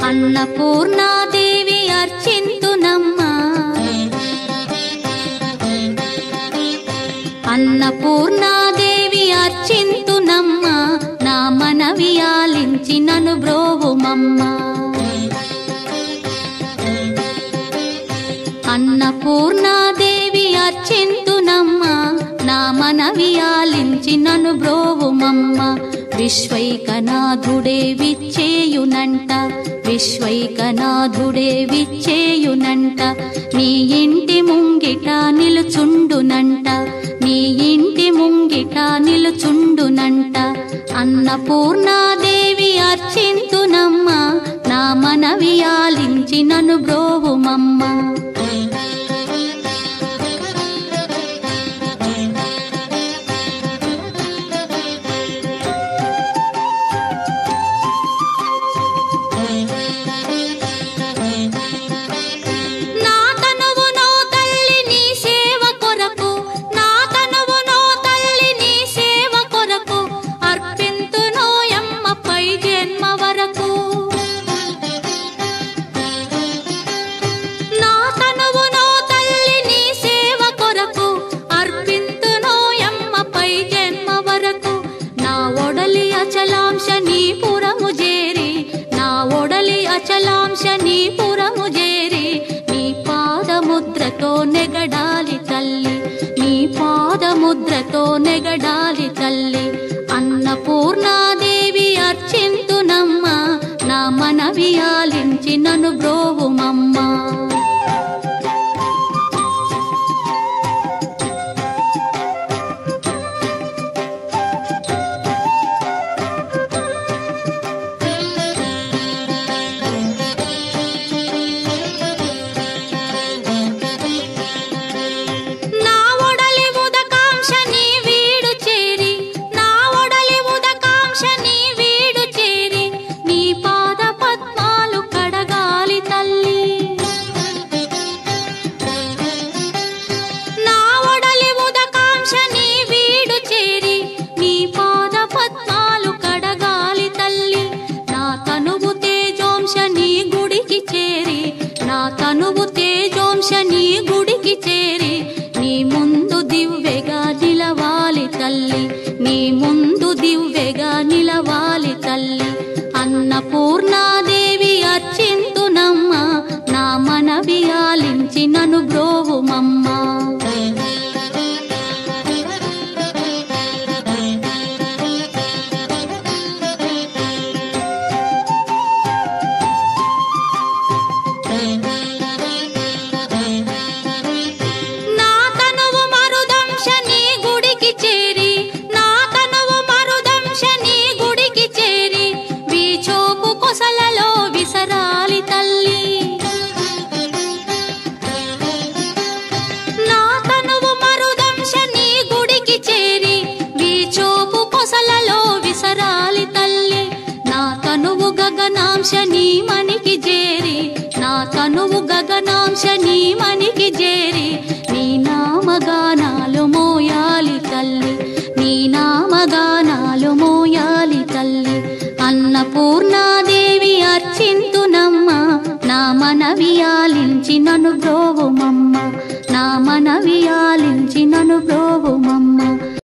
అన్నపూర్ణాదేవి అర్చింతునమ్మా, అన్నపూర్ణాదేవి అర్చింతునమ్మా, నా మనవి ఆలించి నన్ను బ్రోవుమమ్మా. అన్నపూర్ణాదేవి అర్చింతునమ్మా, నా మనవి ఆలించి నన్ను బ్రోవుమమ్మా. విశ్వైకనాథుడే విచ్చేయునంట, విశ్వైకనాథుడే విచ్చేయునంట, నీ ఇంటి ముంగిట నిలుచుండునంట, నీ ఇంటి ముంగిట నిలుచుండునంట. అన్నపూర్ణాదేవి అర్చింతునమ్మా, నా మనవి ఆలించి నన్ను బ్రోవుమమ్మా. అచలాంశనీపురము చేరి నీ పాదముద్రతో నెగడాలి తల్లి, నీ పాదముద్రతో నెగడాలి తల్లి. అన్నపూర్ణాదేవి అర్చింతునమ్మా, నా మనవి ఆలించి నన్ను బ్రోవుమమ్మా. తనువు తేజోంశని గుడికి చేరి నీ ముందు దివ్వెగా నిలవాలి తల్లి, నీ ముందు దివ్వెగా నిలవాలి తల్లి. అన్నపూర్ణాదేవి అర్చింతునమ్మా, నా మనవి ఆలించి నన్ను బ్రోవుమమ్మా. గగనాంశని మనికి చేరి, నా తనువు గగనాంశని మనికి చేరి నీ నామగానాలు మోయాలి తల్లి, నీ నామగానాలు మోయాలి తల్లి. అన్నపూర్ణాదేవి అర్చింతునమ్మా, నా మనవి ఆలించి నన్ను బ్రోవుమమ్మా, నా మనవి ఆలించి నన్ను బ్రోవుమమ్మా.